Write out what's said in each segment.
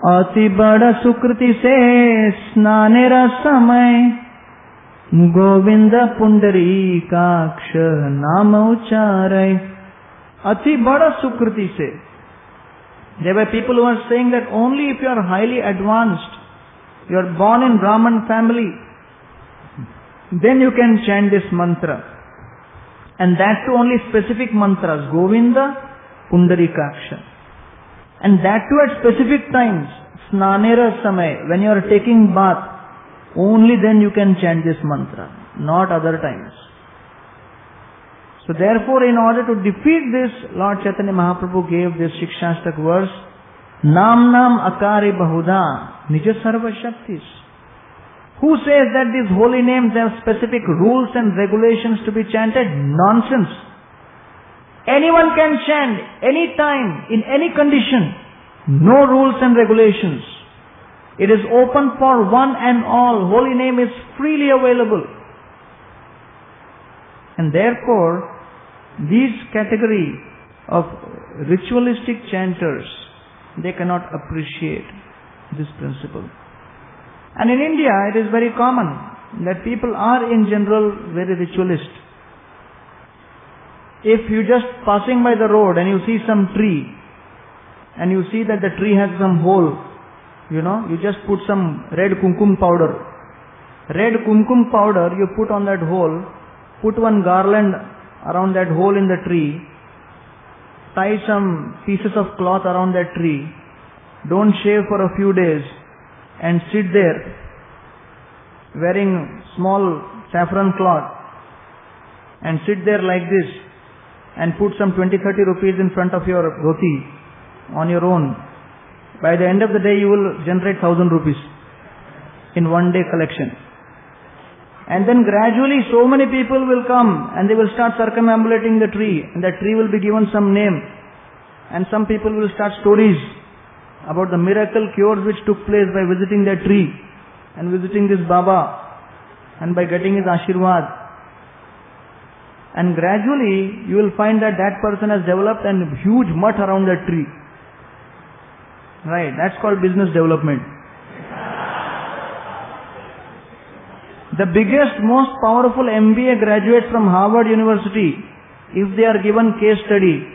अति बड़ सुकृति से स्नानेरा समय गोविंद पुंडरीकाक्ष नाम उच्चारय. अति बड़ सुकृति से. There were people who are saying that only if you are highly advanced, you are born in Brahman family, then you can chant this mantra. And that too only specific mantras, Govinda, Pundarikaksha. And that too at specific times, Snanera Samay, when you are taking bath, only then you can chant this mantra, not other times. So therefore, in order to defeat this, Lord Chaitanya Mahaprabhu gave this Shikshastak verse, Nam Nam Akari Bahuda Nija Sarva Shaktis. Who says that these holy names have specific rules and regulations to be chanted? Nonsense. Anyone can chant, any time, in any condition. No rules and regulations. It is open for one and all. Holy name is freely available. And therefore, these category of ritualistic chanters, they cannot appreciate this principle. And in India, it is very common that people are in general very ritualist. If you just passing by the road and you see some tree, and you see that the tree has some hole, you just put some red kumkum powder. Red kumkum powder you put on that hole, put one garland around that hole in the tree, tie some pieces of cloth around that tree, don't shave for a few days, and sit there wearing small saffron cloth, and sit there like this, and put some 20-30 rupees in front of your dhoti on your own. By the end of the day, you will generate 1,000 rupees in one day collection. And then gradually so many people will come and they will start circumambulating the tree, and that tree will be given some name, and some people will start stories about the miracle cures which took place by visiting that tree and visiting this Baba and by getting his Ashirwad. And gradually you will find that that person has developed a huge mutt around that tree. Right, that's called business development. The biggest, most powerful MBA graduates from Harvard University, if they are given case study,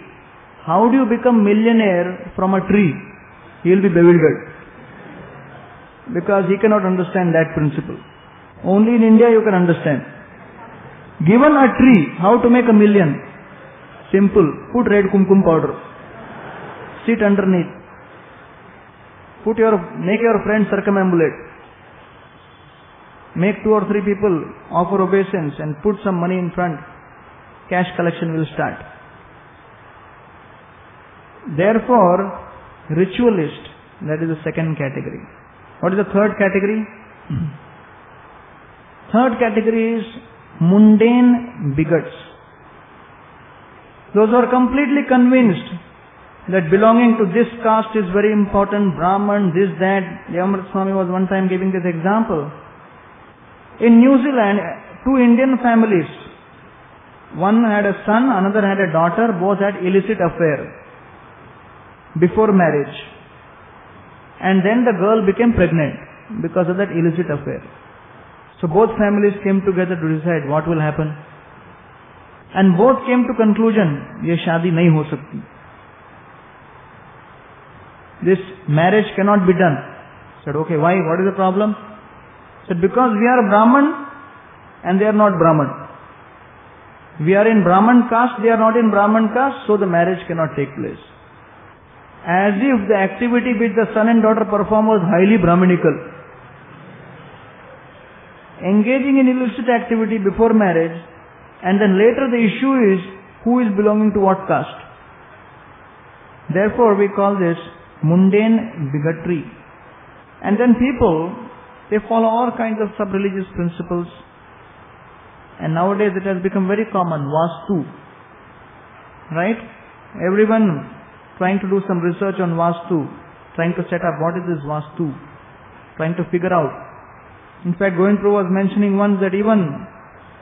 how do you become millionaire from a tree? He will be bewildered. Because he cannot understand that principle. Only in India you can understand. Given a tree, how to make a million? Simple. Put red kumkum powder. Sit underneath. Make your friends circumambulate. Make 2 or 3 people offer obeisance and put some money in front. Cash collection will start. Therefore, ritualist, that is the second category. What is the third category? Third category is mundane bigots. Those who are completely convinced that belonging to this caste is very important, Brahman, this, that. Devamrita Swami was one time giving this example. In New Zealand, 2 Indian families, one had a son, another had a daughter, both had illicit affair before marriage. And then the girl became pregnant because of that illicit affair. So both families came together to decide what will happen. And both came to conclusion, ye shaadi nahi ho sakti. This marriage cannot be done. Said, okay, why? What is the problem? Said, because we are Brahman and they are not Brahman. We are in Brahman caste, they are not in Brahman caste, so the marriage cannot take place. As if the activity which the son and daughter perform was highly Brahminical. Engaging in illicit activity before marriage, and then later the issue is who is belonging to what caste. Therefore we call this mundane bigotry. And then people, they follow all kinds of sub-religious principles. And nowadays it has become very common, Vastu. Right? Everyone trying to do some research on Vastu, trying to set up what is this Vastu, trying to figure out. In fact, Govindu was mentioning once that even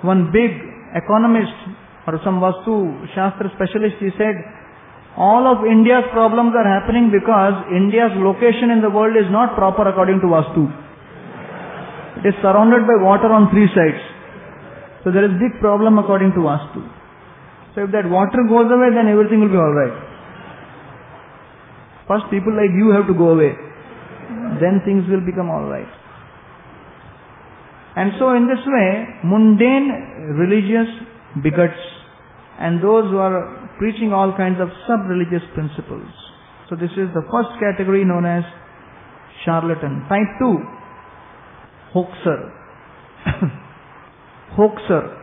one big economist or some Vastu Shastra specialist, he said, All of India's problems are happening because India's location in the world is not proper according to Vastu. It is surrounded by water on three sides. So there is big problem according to Vastu. So if that water goes away, then everything will be alright. First people like you have to go away. Then things will become alright. And so in this way, mundane religious bigots and those who are preaching all kinds of sub-religious principles. So this is the first category known as charlatan. Type 2, hoaxer. Hoaxer.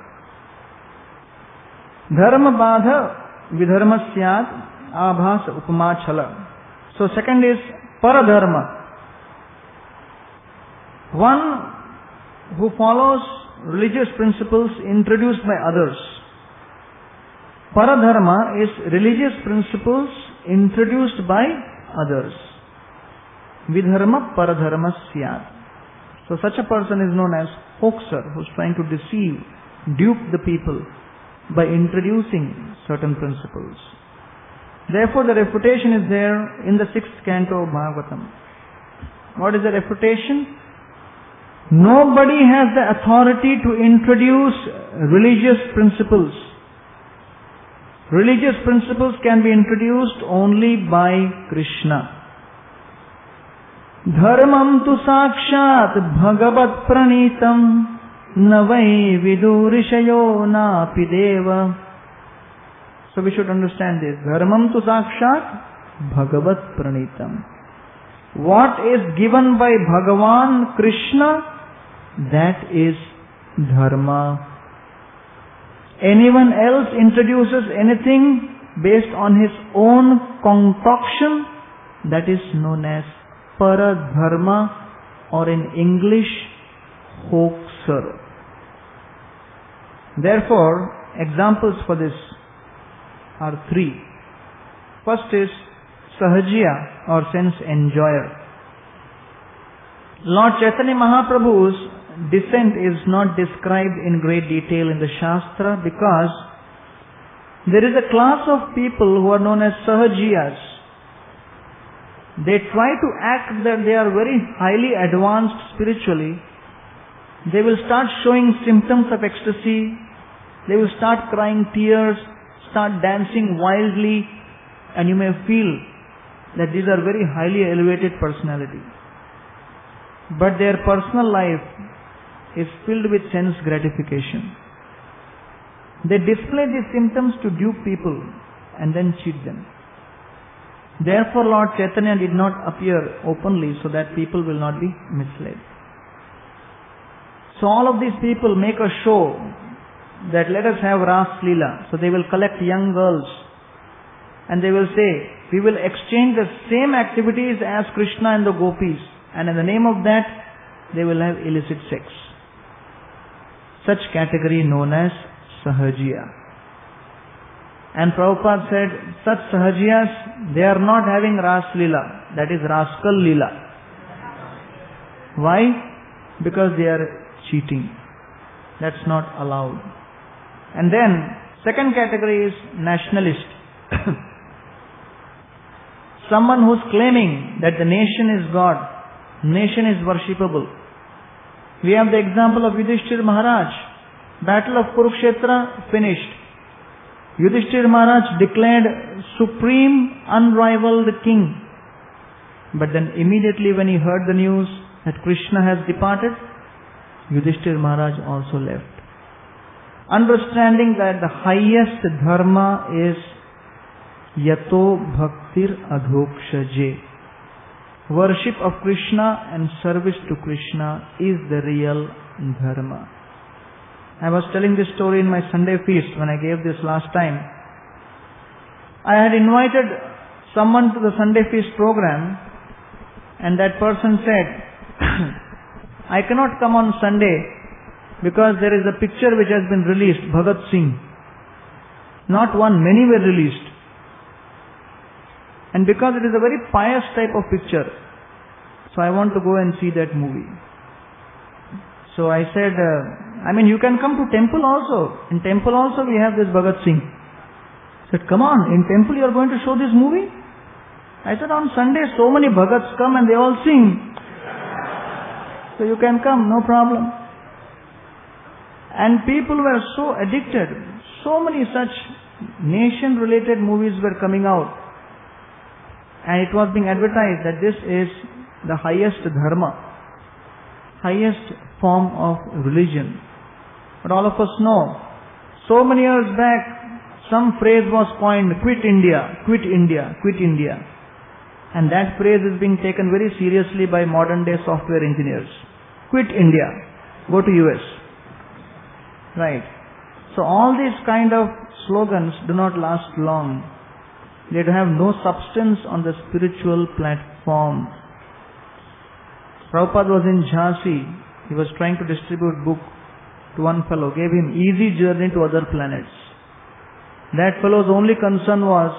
Dharma badha vidharma syat abhas upama chala. So second is paradharma. One who follows religious principles introduced by others. Paradharma is religious principles introduced by others. Vidharma paradharma syat. So such a person is known as hoaxer, who is trying to deceive, dupe the people by introducing certain principles. Therefore the refutation is there in the 6th canto of Bhagavatam. What is the refutation? Nobody has the authority to introduce religious principles. Religious principles can be introduced only by Krishna. Dharmam tu sakshat bhagavat pranitam navai vidurishayo napi deva. So we should understand this. Dharmam tu sakshat bhagavat pranitam. What is given by Bhagavan Krishna, that is dharma. Anyone else introduces anything based on his own concoction, that is known as paradharma, or in English, hoaxer. Therefore, examples for this are 3. First is Sahajiya, or sense enjoyer. Lord Chaitanya Mahaprabhu's descent is not described in great detail in the Shastra because there is a class of people who are known as Sahajiyas. They try to act that they are very highly advanced spiritually. They will start showing symptoms of ecstasy. They will start crying tears, start dancing wildly, and you may feel that these are very highly elevated personalities. But their personal life is filled with sense gratification. They display these symptoms to dupe people and then cheat them. Therefore Lord Chaitanya did not appear openly so that people will not be misled. So all of these people make a show that let us have Ras Leela. So they will collect young girls and they will say, we will exchange the same activities as Krishna and the gopis, and in the name of that they will have illicit sex. Such category known as Sahajiya. And Prabhupada said, such Sahajiyas, they are not having Ras Leela, that is Rascal Leela. Why? Because they are cheating. That's not allowed. And then, second category is nationalist. Someone who's claiming that the nation is God, nation is worshipable. We have the example of Yudhishthir Maharaj. Battle of Kurukshetra finished. Yudhishthir Maharaj declared supreme, unrivaled king. But then immediately when he heard the news that Krishna has departed, Yudhishthir Maharaj also left. Understanding that the highest dharma is yato bhaktir adhokshaje. Worship of Krishna and service to Krishna is the real dharma. I was telling this story in my Sunday feast when I gave this last time. I had invited someone to the Sunday feast program and that person said, I cannot come on Sunday because there is a picture which has been released, Bhagat Singh. Not one, many were released. And because it is a very pious type of picture, so I want to go and see that movie. So I said, you can come to temple also. In temple also we have this Bhagat Singh. So said, come on, in temple you are going to show this movie? I said, on Sunday so many bhagats come and they all sing. So you can come, no problem. And people were so addicted. So many such nation-related movies were coming out. And it was being advertised that this is the highest dharma, highest form of religion. But all of us know, so many years back, some phrase was coined, quit India, quit India, quit India. And that phrase is being taken very seriously by modern day software engineers. Quit India, go to US. Right. So all these kind of slogans do not last long. They have no substance on the spiritual platform. Prabhupada was in Jhansi. He was trying to distribute book to one fellow, gave him easy journey to other planets. That fellow's only concern was,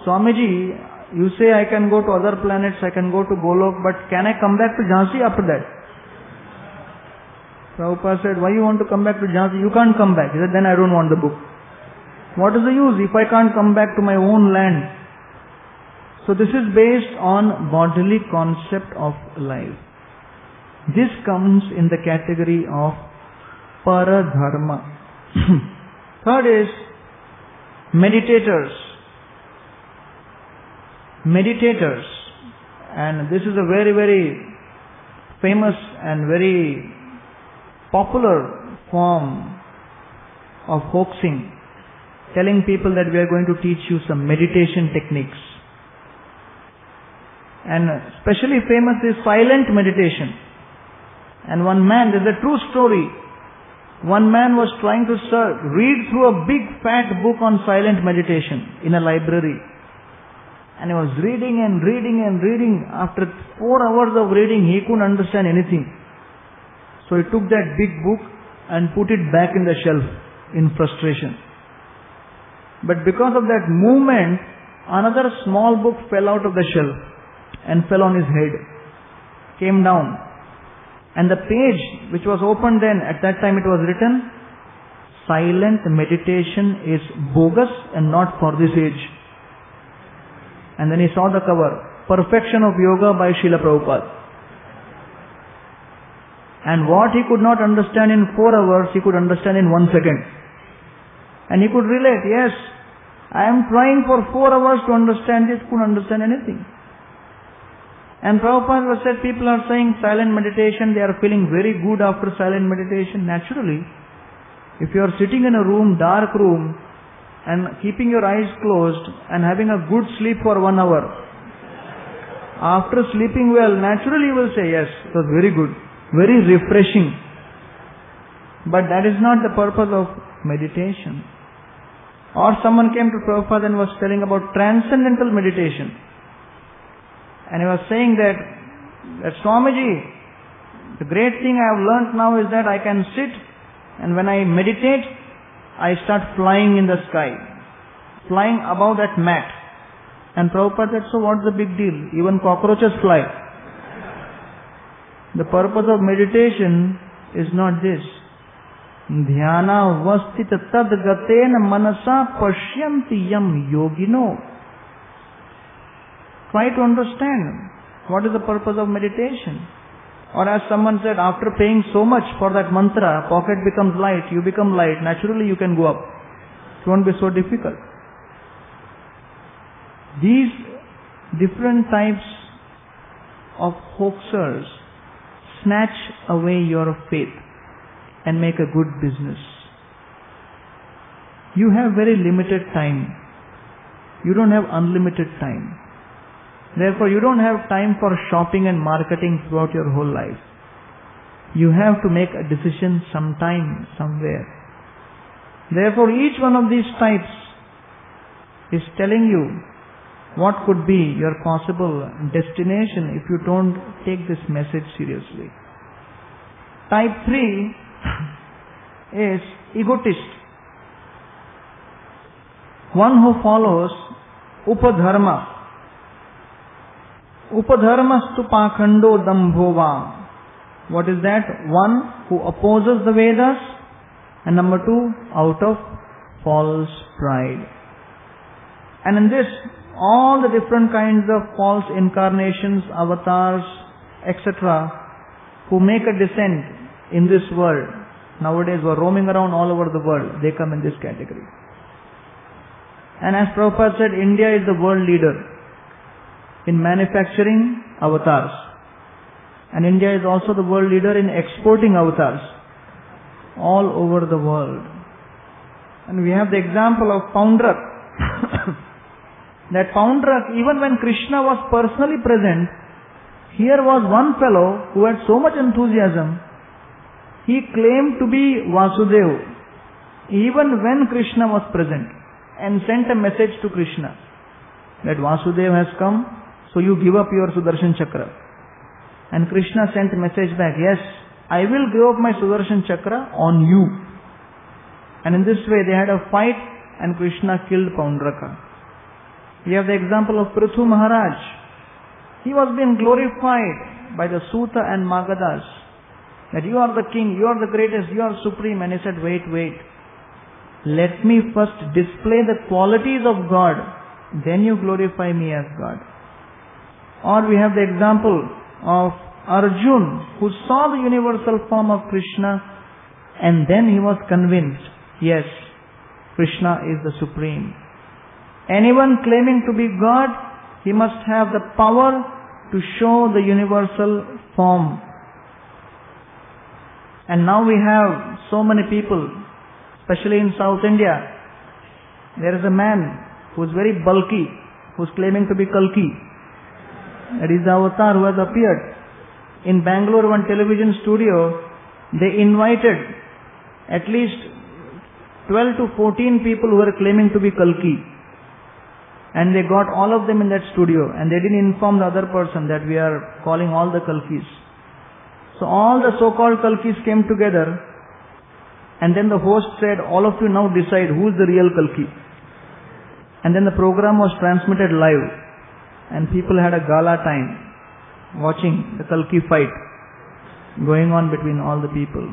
Swamiji, you say I can go to other planets, I can go to Golok, but can I come back to Jhansi after that? Prabhupada said, why you want to come back to Jhansi? You can't come back. He said, then I don't want the book. What is the use if I can't come back to my own land? So this is based on bodily concept of life. This comes in the category of paradharma. Third is meditators. Meditators. And this is a very, very famous and very popular form of hoaxing. Telling people that we are going to teach you some meditation techniques. And especially famous is silent meditation. And one man, there's a true story. One man was trying to read through a big fat book on silent meditation in a library. And he was reading and reading and reading. After 4 hours of reading, he couldn't understand anything. So he took that big book and put it back in the shelf in frustration. But because of that movement, another small book fell out of the shelf and fell on his head. Came down. And the page which was opened then, at that time it was written, silent meditation is bogus and not for this age. And then he saw the cover, Perfection of Yoga by Srila Prabhupada. And what he could not understand in 4 hours, he could understand in 1 second. And he could relate, yes, I am trying for 4 hours to understand this, couldn't understand anything. And Prabhupada said, people are saying silent meditation, they are feeling very good after silent meditation. Naturally, if you are sitting in a room, dark room, and keeping your eyes closed and having a good sleep for 1 hour, after sleeping well, naturally you will say, yes, it was very good, very refreshing. But that is not the purpose of meditation. Or someone came to Prabhupada and was telling about transcendental meditation. And he was saying that Swamiji, the great thing I have learnt now is that I can sit and when I meditate, I start flying in the sky. Flying above that mat. And Prabhupada said, so what's the big deal? Even cockroaches fly. The purpose of meditation is not this. Dhyana vastita tad gatena manasa pashyanti yam yogino. Try to understand what is the purpose of meditation. Or as someone said, after paying so much for that mantra, pocket becomes light, you become light, naturally you can go up. It won't be so difficult. These different types of hoaxers snatch away your faith and make a good business. You have very limited time. You don't have unlimited time. Therefore, you don't have time for shopping and marketing throughout your whole life. You have to make a decision sometime, somewhere. Therefore, each one of these types is telling you what could be your possible destination if you don't take this message seriously. Type 3 is egotist. One who follows upadharma. Upadharmastu pakhando dambhova. What is that? One who opposes the Vedas, and number 2, out of false pride. And in this, all the different kinds of false incarnations, avatars, etc., who make a descent in this world, nowadays who are roaming around all over the world, they come in this category. And as Prabhupada said, India is the world leader in manufacturing avatars. And India is also the world leader in exporting avatars all over the world. And we have the example of Poundrak. That Poundrak, even when Krishna was personally present, here was one fellow who had so much enthusiasm. He claimed to be Vasudev even when Krishna was present, and sent a message to Krishna that Vasudev has come, so you give up your Sudarshan Chakra. And Krishna sent a message back, yes, I will give up my Sudarshan Chakra on you. And in this way they had a fight and Krishna killed Poundraka. We have the example of Prithu Maharaj. He was being glorified by the Suta and Magadas, that you are the king, you are the greatest, you are supreme. And he said, wait. Let me first display the qualities of God, then you glorify me as God. Or we have the example of Arjun, who saw the universal form of Krishna, and then he was convinced, yes, Krishna is the supreme. Anyone claiming to be God, he must have the power to show the universal form. And now we have so many people, especially in South India. There is a man who is very bulky, who is claiming to be Kalki. That is the avatar who has appeared. In Bangalore, one television studio, they invited at least 12 to 14 people who were claiming to be Kalki. And they got all of them in that studio, and they didn't inform the other person that we are calling all the Kalkis. So all the so-called Kalkis came together, and then the host said, all of you now decide who is the real Kalki. And then the program was transmitted live, and people had a gala time watching the Kalki fight going on between all the people.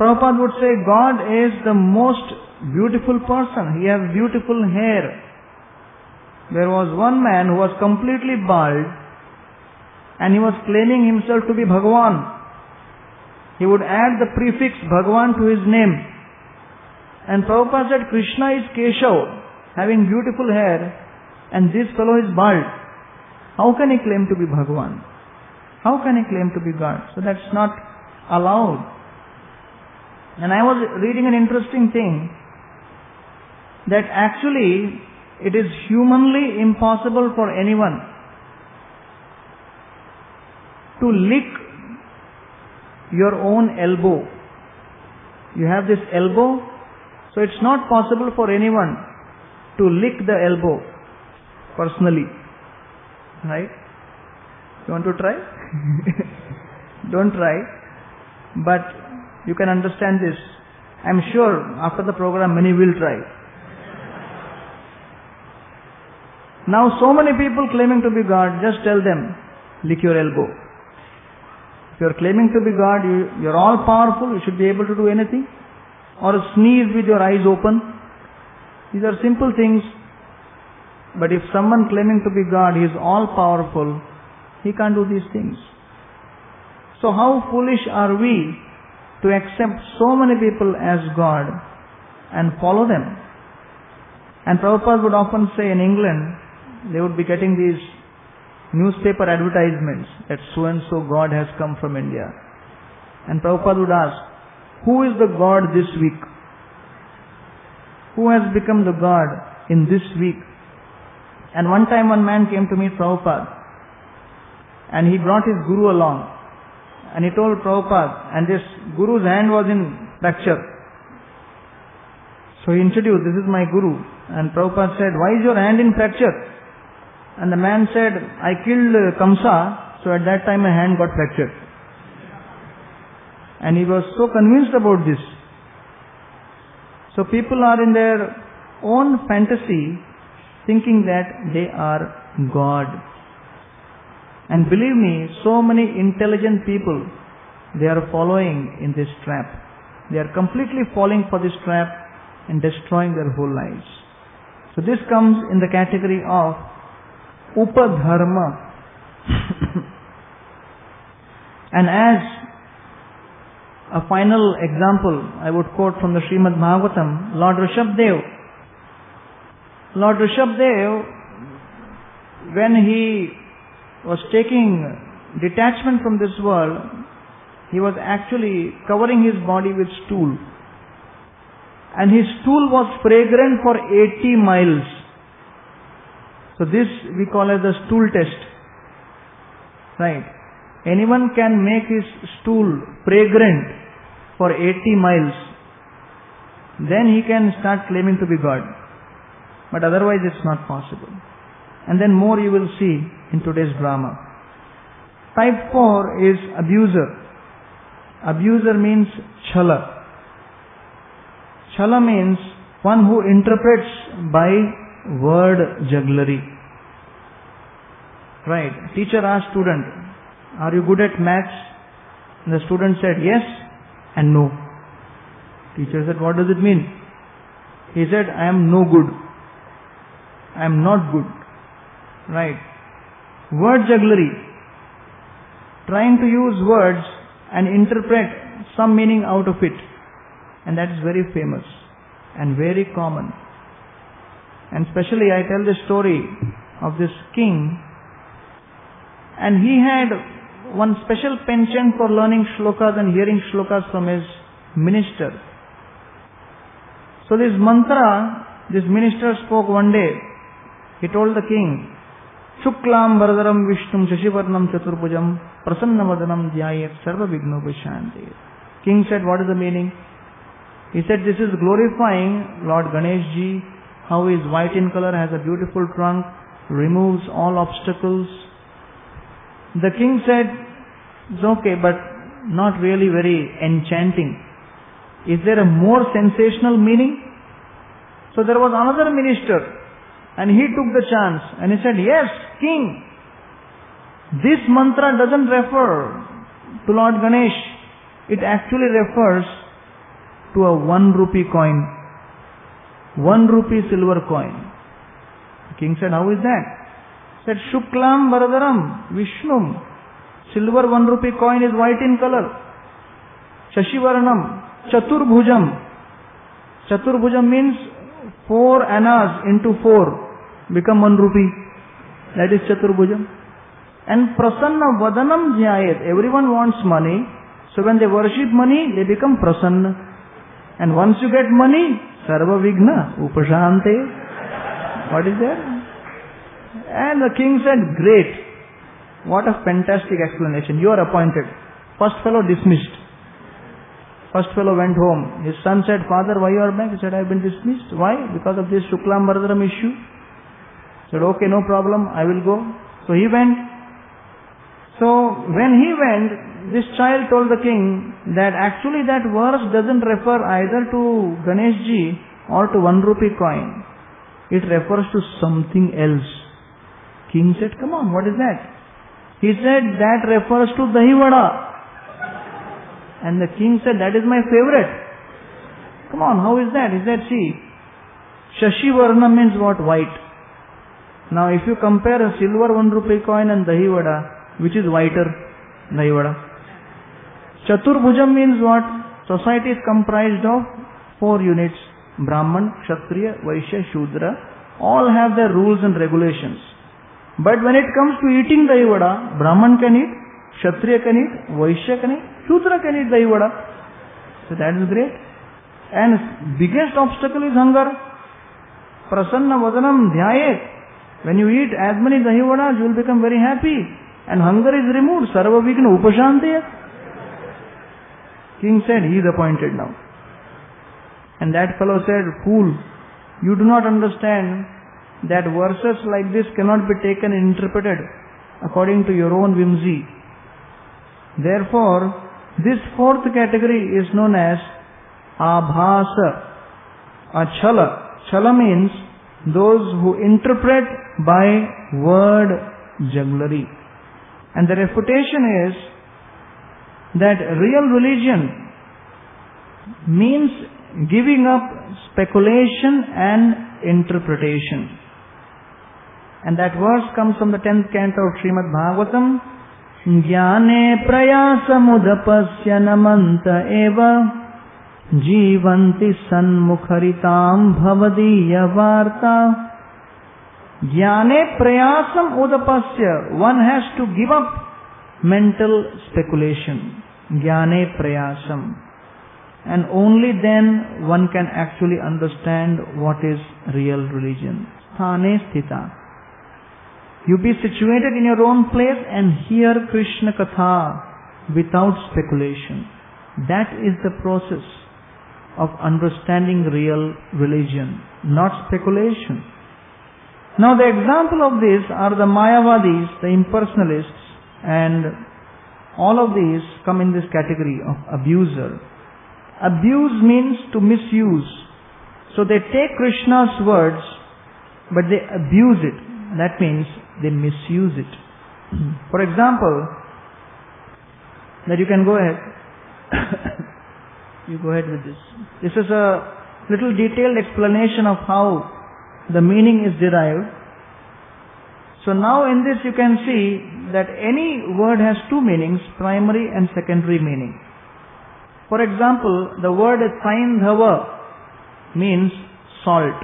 Prabhupada would say, God is the most beautiful person. He has beautiful hair. There was one man who was completely bald, and he was claiming himself to be Bhagavan. He would add the prefix Bhagavan to his name. And Prabhupada said, Krishna is Keshav, having beautiful hair, and this fellow is bald. How can he claim to be Bhagavan? How can he claim to be God? So that's not allowed. And I was reading an interesting thing, that actually it is humanly impossible for anyone to lick your own elbow. You have this elbow, so it's not possible for anyone to lick the elbow personally. Right? You want to try? Don't try. But you can understand this. I'm sure after the program many will try. Now so many people claiming to be God, just tell them, lick your elbow. If you are claiming to be God, you are all powerful, you should be able to do anything. Or sneeze with your eyes open. These are simple things. But if someone claiming to be God, he is all powerful, he can't do these things. So how foolish are we to accept so many people as God and follow them? And Prabhupada would often say in England, they would be getting these newspaper advertisements that so and so God has come from India. And Prabhupada would ask, who is the God this week? Who has become the God in this week? And one time one man came to meet Prabhupada, and he brought his guru along, and he told Prabhupada, and this guru's hand was in fracture. So he introduced, this is my guru. And Prabhupada said, why is your hand in fracture? And the man said, I killed Kamsa, so at that time my hand got fractured. And he was so convinced about this. So people are in their own fantasy thinking that they are God. And believe me, so many intelligent people, they are following in this trap. They are completely falling for this trap and destroying their whole lives. So this comes in the category of Upadharma. And as a final example, I would quote from the Srimad Bhagavatam, Lord Rishabdev, when he was taking detachment from this world, he was actually covering his body with stool. And his stool was fragrant for 80 miles. So this we call as the stool test. Right. Anyone can make his stool fragrant for 80 miles. Then he can start claiming to be God. But otherwise it's not possible. And then more you will see in today's drama. Type 4 is abuser. Abuser means chala. Chala means one who interprets by word jugglery. Right. Teacher asked student, are you good at maths? And the student said yes and no. Teacher said, what does it mean? He said, I am no good. I am not good. Right. Word jugglery. Trying to use words and interpret some meaning out of it. And that is very famous and very common. And especially I tell the story of this king, and he had one special penchant for learning shlokas and hearing shlokas from his minister. So this mantra, this minister spoke one day. He told the king, Shuklam Varadaram Vishnum Shashivarnam Chaturbhujam Prasannavadanam Dhyayat Sarva Vignopashanti. King said, what is the meaning? He said, this is glorifying Lord Ganeshji, how he is white in color, has a beautiful trunk, removes all obstacles. The king said, it's okay, but not really very enchanting. Is there a more sensational meaning? So there was another minister, and he took the chance, and he said, yes, king, this mantra doesn't refer to Lord Ganesh. It actually refers to a 1 rupee coin. 1 rupee silver coin. The king said, how is that? He said, Shuklam Varadaram Vishnum. Silver 1 rupee coin is white in color. Shashivaranam Chaturbhujam. Chaturbhujam means 4 annas into 4 become 1 rupee. That is Chaturbhujam. And Prasanna Vadanam Dhyayat. Everyone wants money. So when they worship money, they become Prasanna. And once you get money, Sarva Vigna Upashante. What is that? And the king said, great. What a fantastic explanation. You are appointed. First fellow dismissed. First fellow went home. His son said, Father, why you are back? He said, I have been dismissed. Why? Because of this Shuklam Varadaram issue. He said, okay, no problem. I will go. So he went. So when he went, this child told the king that actually that verse doesn't refer either to Ganeshji or to 1 rupee coin. It refers to something else. King said, come on, what is that? He said, that refers to Dahi Vada. And the king said, that is my favorite. Come on, how is that? He said, see, Shashi Varna means what? White. Now if you compare a silver 1 rupee coin and Dahi Vada, which is whiter? Dahi Vada. Chaturbhujam means what? Society is comprised of 4 units. Brahman, Kshatriya, Vaishya, Shudra. All have their rules and regulations. But when it comes to eating Dahi Vada, Brahman can eat, Kshatriya can eat, Vaishya can eat, Shudra can eat Dahi Vada. So that is great. And biggest obstacle is hunger. Prasanna Vadanam Dhyayet. When you eat as many Dahi Vadas, you will become very happy. And hunger is removed. Sarva Vigna Upashantiyat. King said, he is appointed now. And that fellow said, fool, you do not understand that verses like this cannot be taken and interpreted according to your own whimsy. Therefore, this 4th category is known as Abhasa, Achala. Chala means those who interpret by word jugglery. And the refutation is that real religion means giving up speculation and interpretation. And that verse comes from the 10th canto of Srimad Bhagavatam. Jnane prayasamudapasya namanta eva Jivanti sanmukharitam bhavadiya varta. Jnane prayasam udapasya. One has to give up mental speculation. Jnane prayasam. And only then one can actually understand what is real religion. Sthane sthita. You be situated in your own place and hear Krishna Katha without speculation. That is the process of understanding real religion, not speculation. Now the example of this are the Mayavadis, the impersonalists, and all of these come in this category of abuser. Abuse means to misuse. So they take Krishna's words, but they abuse it. That means they misuse it. For example, that you can go ahead. You go ahead with this. This is a little detailed explanation of how the meaning is derived. So now in this you can see that any word has two meanings, primary and secondary meaning. For example, the word Saindhava means salt.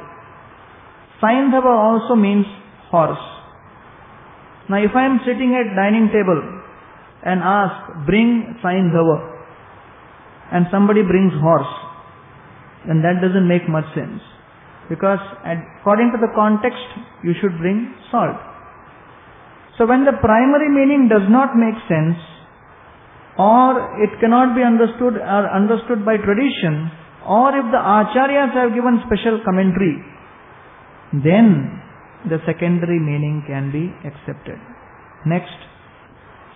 Saindhava also means horse. Now if I am sitting at dining table and ask, bring Saindhava, and somebody brings horse, then that doesn't make much sense. Because according to the context, you should bring salt. So when the primary meaning does not make sense, or it cannot be understood or understood by tradition, or if the acharyas have given special commentary, then the secondary meaning can be accepted. Next.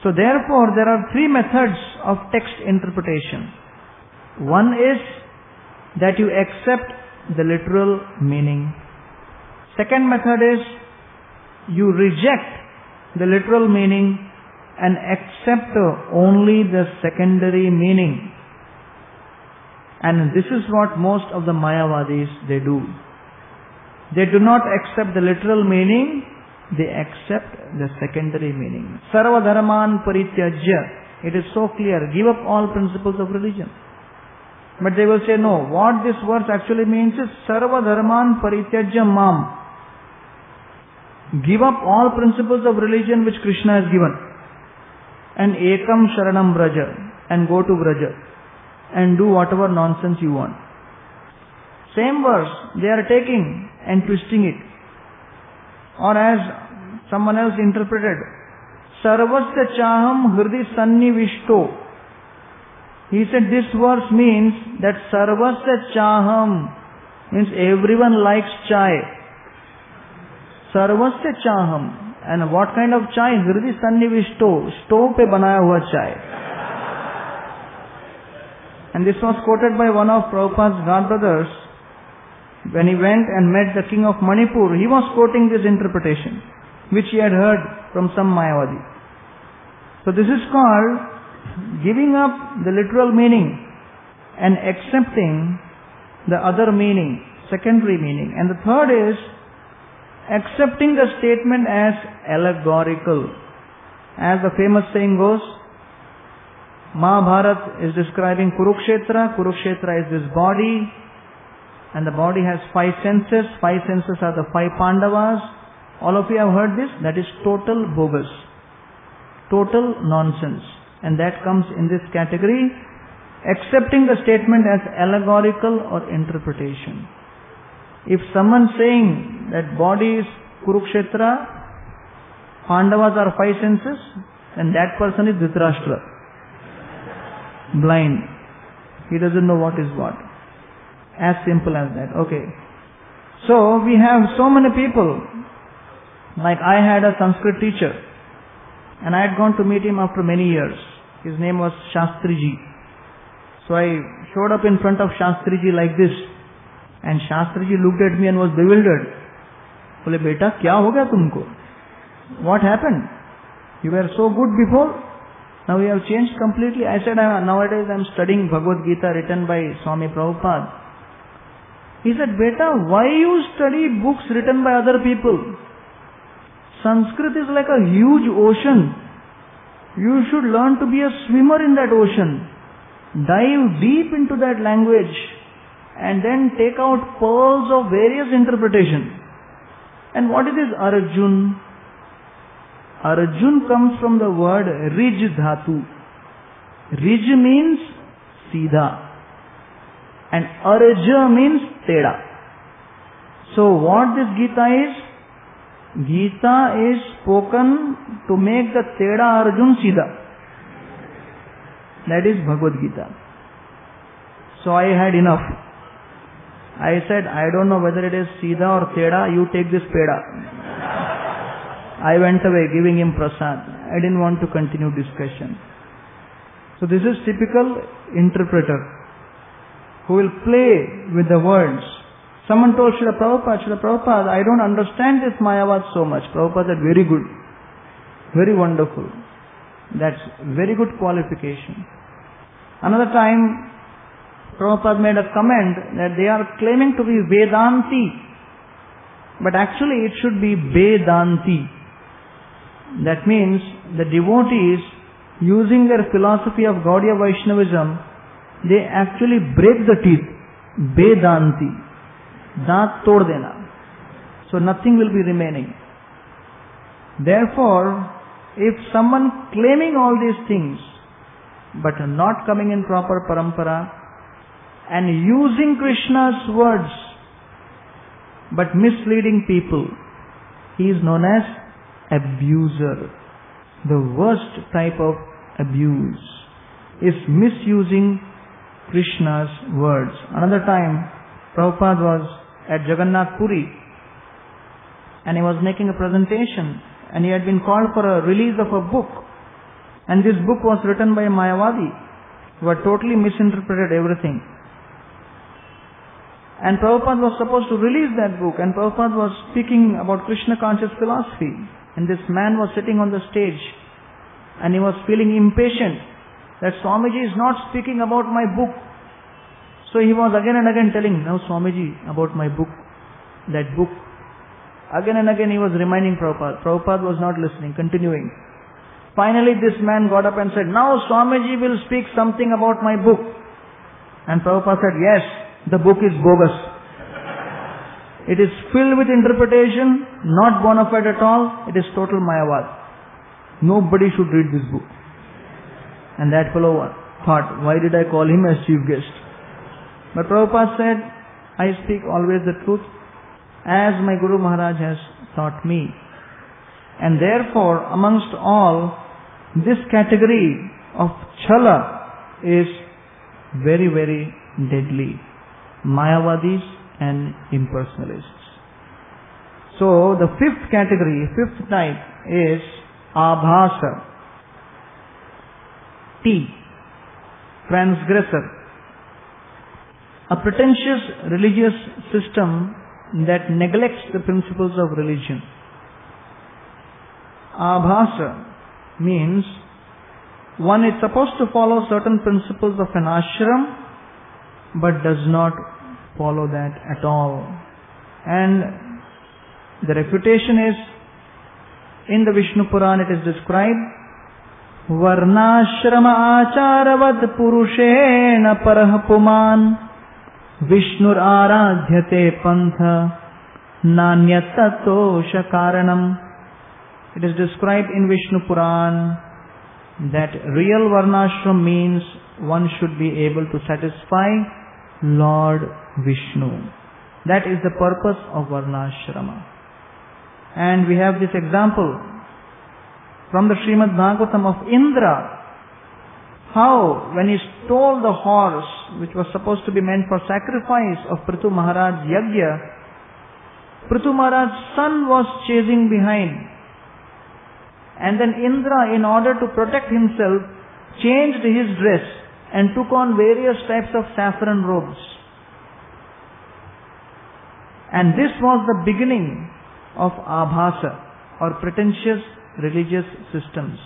So therefore there are three methods of text interpretation. One is that you accept the literal meaning. Second method is you reject the literal meaning and accept only the secondary meaning. And this is what most of the Mayavadis they do. They do not accept the literal meaning, they accept the secondary meaning. Sarva dharman parityajya. It is so clear. Give up all principles of religion. But they will say, no, what this verse actually means is Sarva dharman parityajya mam. Give up all principles of religion which Krishna has given. And ekam sharanam braja. And go to braja. And do whatever nonsense you want. Same verse, they are taking and twisting it. Or as someone else interpreted, Sarvasya chaham hridi sannivishto. He said this verse means that Sarvasya chaham means everyone likes chai. Sarvasya chaham. And what kind of chai? Hridi sannivishto. Stove pe banaya hua chai. And this was quoted by one of Prabhupada's godbrothers. When he went and met the king of Manipur, he was quoting this interpretation, which he had heard from some Mayavadi. So this is called giving up the literal meaning and accepting the other meaning, secondary meaning. And the third is accepting the statement as allegorical. As the famous saying goes, Mahabharata is describing Kurukshetra. Kurukshetra is this body. And the body has 5 senses. 5 senses are the 5 Pandavas. All of you have heard this. That is total bogus. Total nonsense. And that comes in this category. Accepting the statement as allegorical or interpretation. If someone saying that body is Kurukshetra, Pandavas are 5 senses, then that person is Dhritarashtra. Blind. He doesn't know what is what. As simple as that. Okay. So we have so many people. Like I had a Sanskrit teacher. And I had gone to meet him after many years. His name was Shastriji. So I showed up in front of Shastriji like this. And Shastriji looked at me and was bewildered. Bole, beta, kya ho gaya tumko? What happened? You were so good before. Now we have changed completely. I said, nowadays I am studying Bhagavad Gita written by Swami Prabhupada. He said, Beta, why you study books written by other people? Sanskrit is like a huge ocean. You should learn to be a swimmer in that ocean. Dive deep into that language and then take out pearls of various interpretations. And what is this Arjun? Arjun comes from the word Rij Dhatu. Rij means Siddha. And Arja means Teda. So what this Gita is? Gita is spoken to make the Teda Arjun Siddha. That is Bhagavad Gita. So I had enough. I said, I don't know whether it is Siddha or Teda, you take this Peda. I went away giving him prasad. I didn't want to continue discussion. So this is typical interpreter who will play with the words. Someone told Srila Prabhupada, I don't understand this Mayavad so much. Prabhupada said, very good. Very wonderful. That's very good qualification. Another time, Prabhupada made a comment that they are claiming to be Vedanti. But actually it should be Vedanti. That means the devotees, using their philosophy of Gaudiya Vaishnavism, they actually break the teeth. Vedanti. Daant tod dena. So nothing will be remaining. Therefore, if someone claiming all these things, but not coming in proper parampara, and using Krishna's words, but misleading people, he is known as abuser. The worst type of abuse is misusing Krishna's words. Another time, Prabhupada was at Jagannath Puri and he was making a presentation and he had been called for a release of a book, and this book was written by a Mayavadi who had totally misinterpreted everything. And Prabhupada was supposed to release that book, and Prabhupada was speaking about Krishna conscious philosophy, and this man was sitting on the stage and he was feeling impatient that Swamiji is not speaking about my book. So he was again and again telling, now Swamiji, about my book, that book. Again and again he was reminding Prabhupada. Prabhupada was not listening, continuing. Finally this man got up and said, now Swamiji will speak something about my book. And Prabhupada said, yes, the book is bogus. It is filled with interpretation, not bona fide at all. It is total Mayavad. Nobody should read this book. And that fellow thought, why did I call him as chief guest? But Prabhupada said, I speak always the truth as my Guru Maharaj has taught me. And therefore, amongst all, this category of Chala is very, very deadly. Mayavadis and impersonalists. So, the fifth category, fifth type is Abhasa. T. Transgressor. A pretentious religious system that neglects the principles of religion. Abhasa means one is supposed to follow certain principles of an ashram but does not follow that at all. And the refutation is, in the Vishnu Puran it is described, Varnashrama acharavad purushena parah puman Vishnur aradhyate pantha nanyatato shakaranam. It is described in Vishnu Puran that real Varnashram means one should be able to satisfy Lord Vishnu. That is the purpose of Varnashrama. And we have this example from the Srimad Bhagavatam of Indra. How, when he stole the horse, which was supposed to be meant for sacrifice of Prithu Maharaj's Yagya, Prithu Maharaj's son was chasing behind. And then Indra, in order to protect himself, changed his dress and took on various types of saffron robes. And this was the beginning of Abhasa, or pretentious religious systems.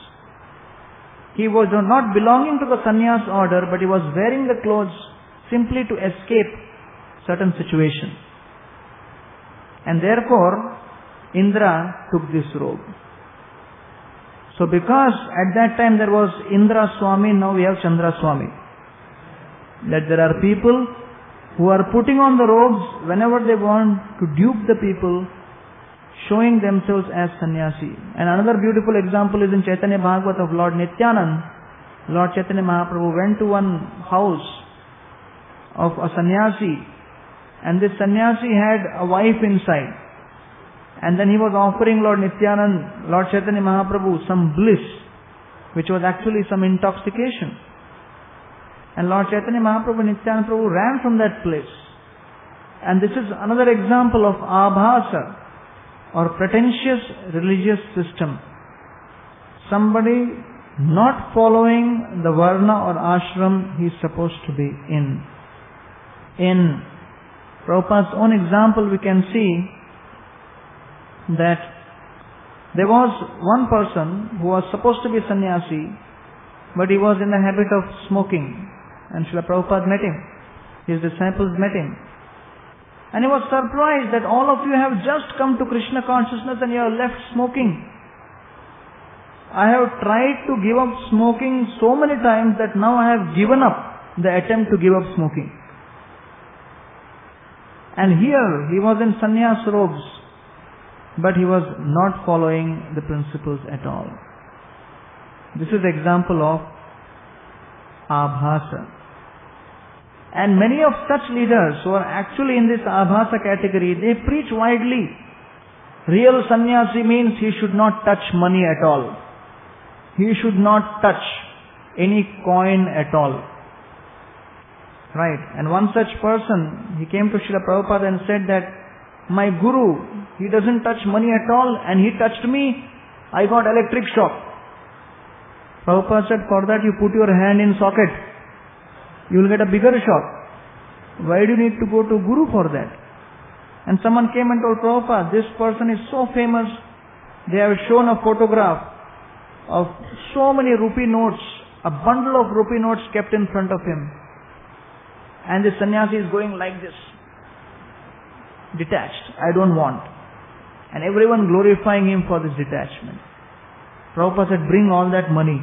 He was not belonging to the sannyas order, but he was wearing the clothes simply to escape certain situations. And therefore, Indra took this robe. So because at that time there was Indra Swami, now we have Chandra Swami. That there are people who are putting on the robes whenever they want to dupe the people, showing themselves as sannyasi. And another beautiful example is in Chaitanya Bhagavat of Lord Nityanand. Lord Chaitanya Mahaprabhu went to one house of a sannyasi, and this sannyasi had a wife inside. And then he was offering Lord Nityanand, Lord Chaitanya Mahaprabhu, some bliss, which was actually some intoxication. And Lord Chaitanya Mahaprabhu and Nityananda Prabhu ran from that place. And this is another example of abhasa, or pretentious religious system. Somebody not following the varna or ashram he is supposed to be in. In Prabhupada's own example, we can see that there was one person who was supposed to be sannyasi, but he was in the habit of smoking. And Srila Prabhupada met him. His disciples met him. And he was surprised that all of you have just come to Krishna consciousness and you have left smoking. I have tried to give up smoking so many times that now I have given up the attempt to give up smoking. And here he was in sannyas robes, but he was not following the principles at all. This is the example of abhasa. And many of such leaders who are actually in this abhasa category, they preach widely. Real sannyasi means he should not touch money at all. He should not touch any coin at all. Right. And one such person, he came to Srila Prabhupada and said that, my guru, he doesn't touch money at all, and he touched me, I got electric shock. Prabhupada said, for that you put your hand in socket. You will get a bigger shock. Why do you need to go to guru for that? And someone came and told Prabhupada, this person is so famous, they have shown a photograph of so many rupee notes, a bundle of rupee notes kept in front of him. And the sannyasi is going like this, detached. I don't want. And everyone glorifying him for this detachment. Prabhupada said, bring all that money,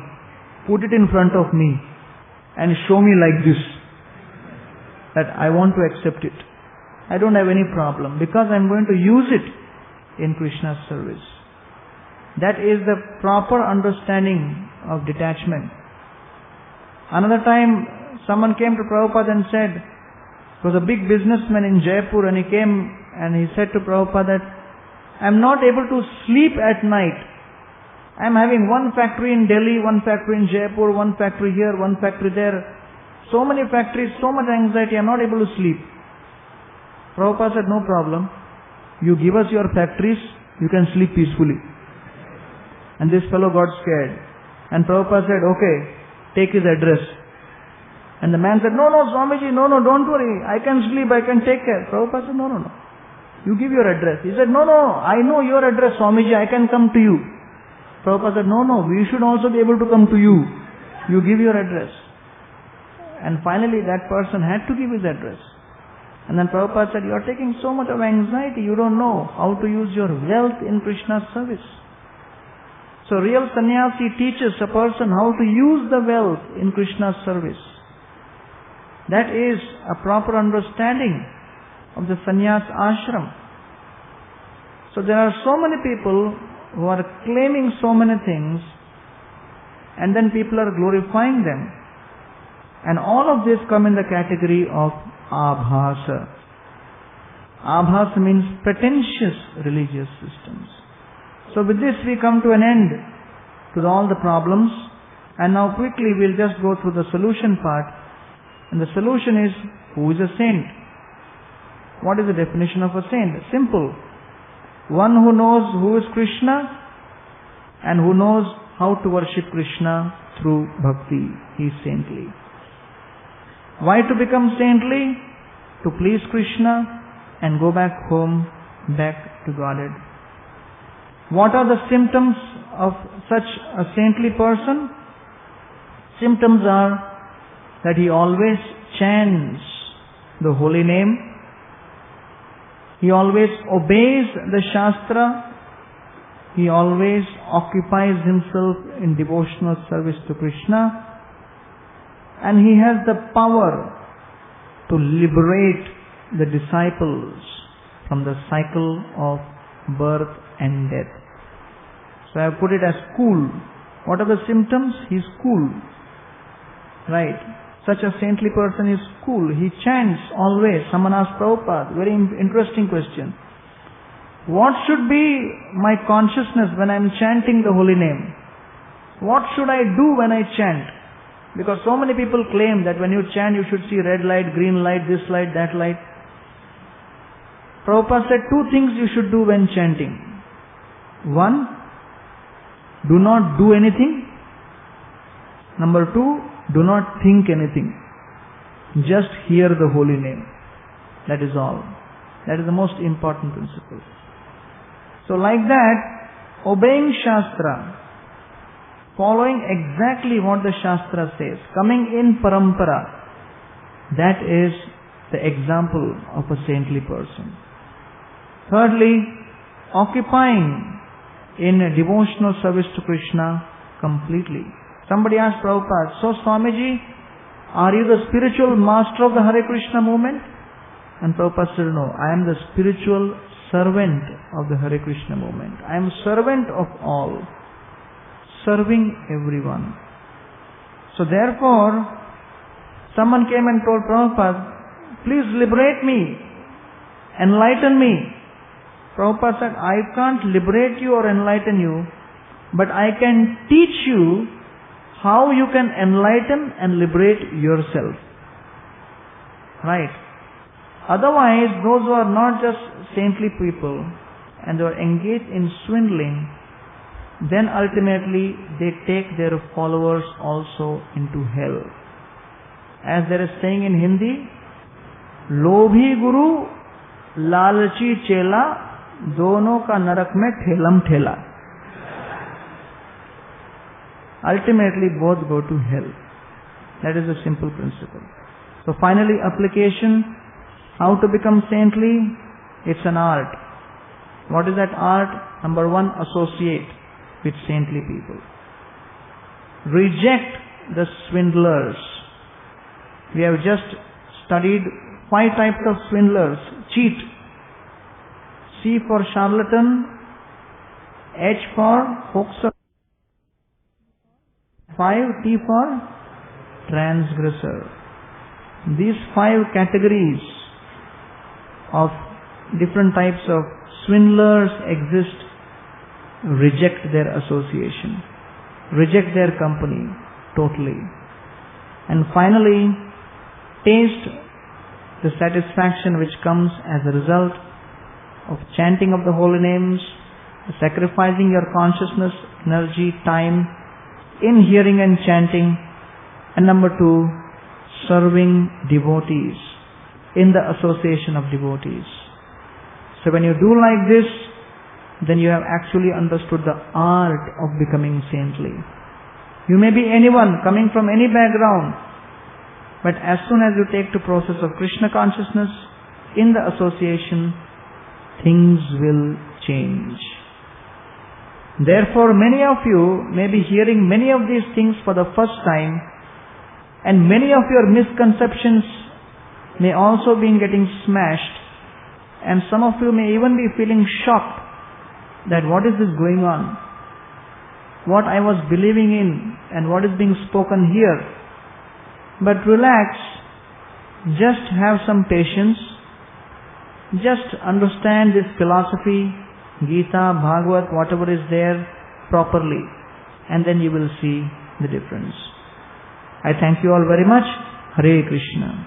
put it in front of me, and show me like this, that I want to accept it. I don't have any problem, because I am going to use it in Krishna's service. That is the proper understanding of detachment. Another time, someone came to Prabhupada and said, it was a big businessman in Jaipur, and he came and he said to Prabhupada that, I am not able to sleep at night. I am having one factory in Delhi, one factory in Jaipur, one factory here, one factory there. So many factories, so much anxiety, I am not able to sleep. Prabhupada said, no problem. You give us your factories, you can sleep peacefully. And this fellow got scared. And Prabhupada said, okay, take his address. And the man said, no, Swamiji, no, don't worry. I can sleep, I can take care. Prabhupada said, no. You give your address. He said, no, I know your address, Swamiji, I can come to you. Prabhupada said, no, we should also be able to come to you. You give your address. And finally that person had to give his address. And then Prabhupada said, you are taking so much of anxiety, you don't know how to use your wealth in Krishna's service. So real sannyasi teaches a person how to use the wealth in Krishna's service. That is a proper understanding of the sannyas ashram. So there are so many people who are claiming so many things, and then people are glorifying them. And all of this come in the category of abhasa. Abhasa means pretentious religious systems. So with this we come to an end to all the problems, and now quickly we'll just go through the solution part. And the solution is, who is a saint? What is the definition of a saint? Simple. One who knows who is Krishna and who knows how to worship Krishna through bhakti. He is saintly. Why to become saintly? To please Krishna and go back home, back to Godhead. What are the symptoms of such a saintly person? symptoms are that he always chants the holy name, he always obeys the Shastra, he always occupies himself in devotional service to Krishna, and he has the power to liberate the disciples from the cycle of birth and death. So I have put it as cool. What are the symptoms? He is cool. Right. Such a saintly person is cool. He chants always. Someone asked Prabhupada, very interesting question. What should be my consciousness when I am chanting the holy name? What should I do when I chant? Because so many people claim that when you chant you should see red light, green light, this light, that light. Prabhupada said two things you should do when chanting. One, do not do anything. Number two, do not think anything. Just hear the holy name. That is all. That is the most important principle. So like that, obeying Shastra, following exactly what the Shastra says, coming in parampara, that is the example of a saintly person. Thirdly, occupying in a devotional service to Krishna completely. Somebody asked Prabhupada, so Swamiji, are you the spiritual master of the Hare Krishna movement? And Prabhupada said, no, I am the spiritual servant of the Hare Krishna movement. I am servant of all, serving everyone. So therefore, someone came and told Prabhupada, please liberate me, enlighten me. Prabhupada said, I can't liberate you or enlighten you, but I can teach you how you can enlighten and liberate yourself. Right. Otherwise, those who are not just saintly people and they are engaged in swindling, then ultimately they take their followers also into hell. As there is saying in Hindi, Lobhi Guru, Lalchi Chela, दोनों का नरक में ठेलम ठेला. Ultimately both go to hell. That is a simple principle. So finally, application, how to become saintly? It's an art. What is that art? Number one, associate with saintly people. Reject the swindlers. We have just studied 5 types of swindlers. Cheat. C for charlatan, H for hoaxer, 5, T for transgressor. These 5 categories of different types of swindlers exist. Reject their association. Reject their company totally. And finally, taste the satisfaction which comes as a result of chanting of the holy names, sacrificing your consciousness, energy, time in hearing and chanting. And number 2, serving devotees in the association of devotees. So when you do like this, then you have actually understood the art of becoming saintly. You may be anyone coming from any background, but as soon as you take the process of Krishna consciousness in the association, things will change. Therefore, many of you may be hearing many of these things for the first time, and many of your misconceptions may also be getting smashed, and some of you may even be feeling shocked that what is this going on? What I was believing in and what is being spoken here. But relax, just have some patience. Just understand this philosophy, Gita, Bhagavad, whatever is there properly, and then you will see the difference. I thank you all very much. Hare Krishna.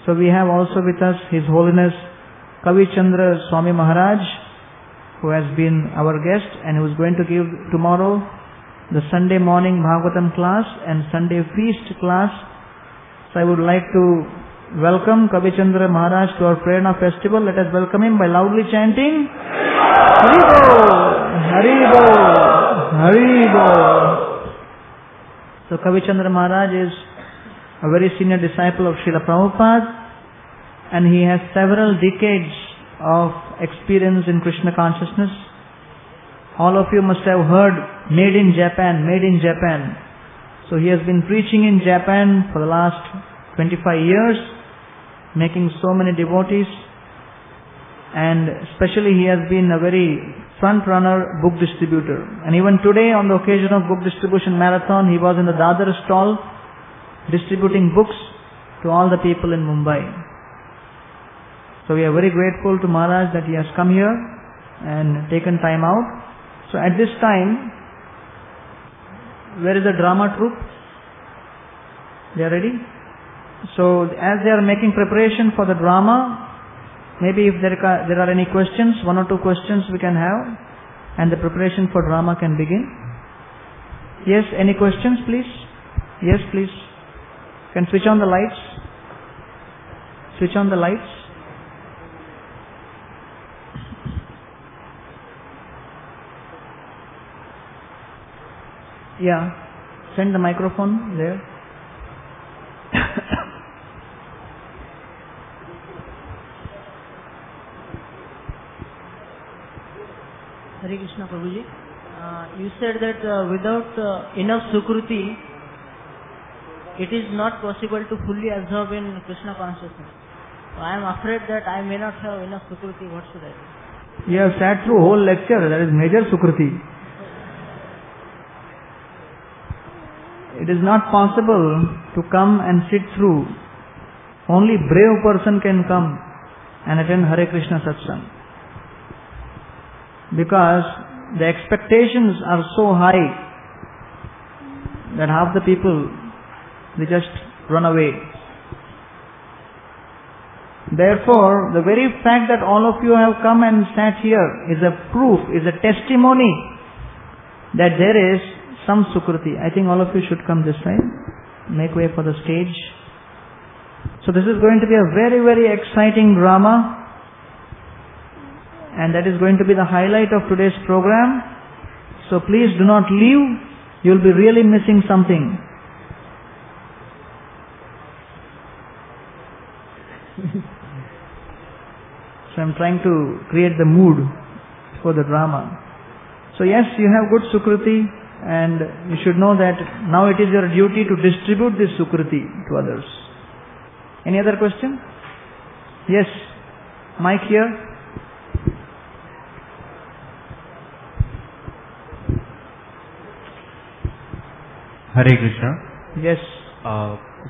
So we have also with us His Holiness Kavi Chandra Swami Maharaj, who has been our guest and who is going to give tomorrow the Sunday morning Bhagavatam class and Sunday feast class. So I would like to welcome Kavi Chandra Maharaj to our Prerna festival. Let us welcome him by loudly chanting Haribo, Haribo, Haribo. So Kavichandra Maharaj is a very senior disciple of Srila Prabhupada, and he has several decades of experience in Krishna consciousness. All of you must have heard made in Japan, made in Japan. So he has been preaching in Japan for the last 25 years, making so many devotees, and especially he has been a very front runner book distributor. And even today, on the occasion of book distribution marathon, he was in the Dadar stall distributing books to all the people in Mumbai. So we are very grateful to Maharaj that he has come here and taken time out. So at this time, where is the drama troupe? They are ready? So as they are making preparation for the drama, maybe if there are any questions, one or two questions we can have, and the preparation for drama can begin. Yes, any questions please? Yes, please. Can switch on the lights. Switch on the lights. Yeah, send the microphone there. Hare Krishna Prabhuji. You said that without enough Sukruti, it is not possible to fully absorb in Krishna consciousness. So I am afraid that I may not have enough Sukruti. What should I do? You have sat through whole lecture. That is major Sukruti. It is not possible to come and sit through. Only brave person can come and attend Hare Krishna Satsang. Because the expectations are so high that half the people, they just run away. Therefore, the very fact that all of you have come and sat here is a proof, is a testimony that there is some Sukruti. I think all of you should come this side. Make way for the stage. So this is going to be a very, very exciting drama. And that is going to be the highlight of today's program. So please do not leave. You will be really missing something. So I'm trying to create the mood for the drama. So yes, you have good Sukruti, and you should know that now it is your duty to distribute this Sukruti to others. Any other question? Yes. Mic here. Hare Krishna. Yes.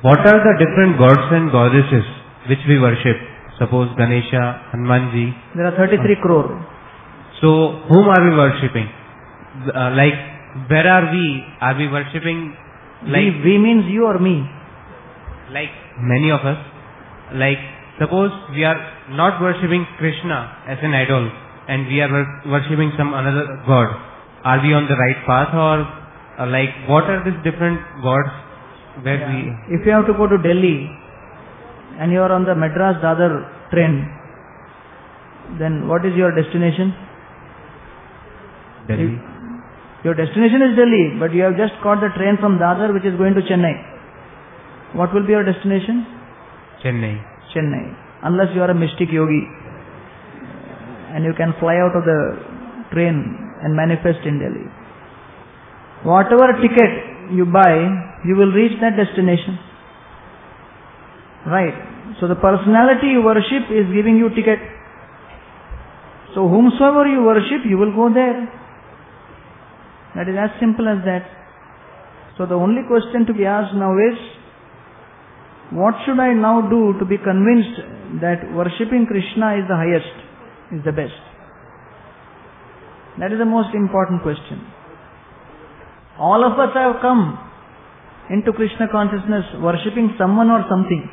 What are the different gods and goddesses which we worship? Suppose Ganesha, Hanumanji. There are 33 crore. So whom are we worshipping? Where are we? Are we worshipping? We means you or me? Like many of us. Suppose we are not worshipping Krishna as an idol and we are worshipping some another god. Are we on the right path, or what are these different gods where we... If you have to go to Delhi and you are on the Madras Dadar train, then what is your destination? Delhi. Your destination is Delhi, but you have just caught the train from Dadar which is going to Chennai. What will be your destination? Chennai. Unless you are a mystic yogi and you can fly out of the train and manifest in Delhi. Whatever ticket you buy, you will reach that destination. Right. So the personality you worship is giving you ticket. So whomsoever you worship, you will go there. That is as simple as that. So the only question to be asked now is, what should I now do to be convinced that worshipping Krishna is the highest, is the best? That is the most important question. All of us have come into Krishna consciousness worshipping someone or something.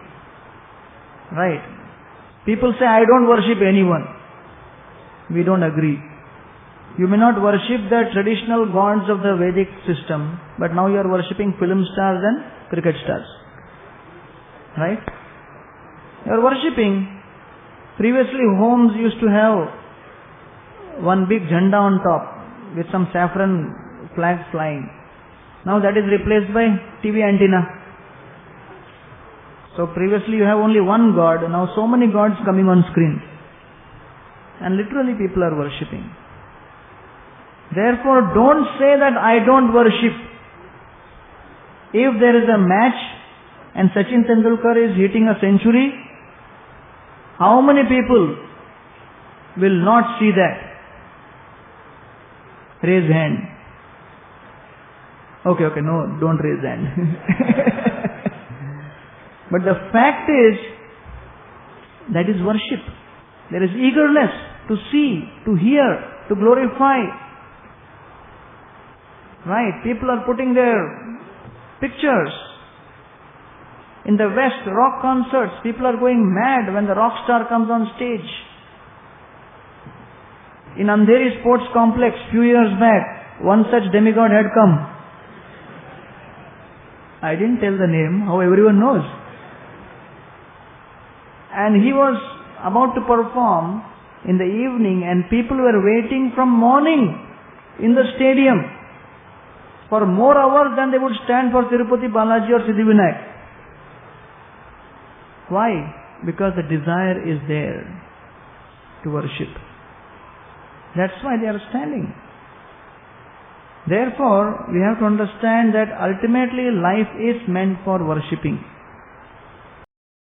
Right. People say, I don't worship anyone. We don't agree. You may not worship the traditional gods of the Vedic system, but now you are worshipping film stars and cricket stars. Right? You are worshipping. Previously homes used to have one big jhanda on top with some saffron flags flying. Now that is replaced by TV antenna. So previously you have only one God, now so many gods coming on screen. And literally people are worshipping. Therefore don't say that I don't worship. If there is a match and Sachin Tendulkar is hitting a century, how many people will not see that? Raise hand. Okay, no, don't raise hand. But the fact is, that is worship. There is eagerness to see, to hear, to glorify. Right? People are putting their pictures. In the West, rock concerts, people are going mad when the rock star comes on stage. In Andheri Sports Complex, few years back, one such demigod had come. I didn't tell the name, how everyone knows. And he was about to perform in the evening and people were waiting from morning in the stadium for more hours than they would stand for Tirupati Balaji or Siddhivinayak. Why? Because the desire is there to worship. That's why they are standing. Therefore, we have to understand that ultimately life is meant for worshipping.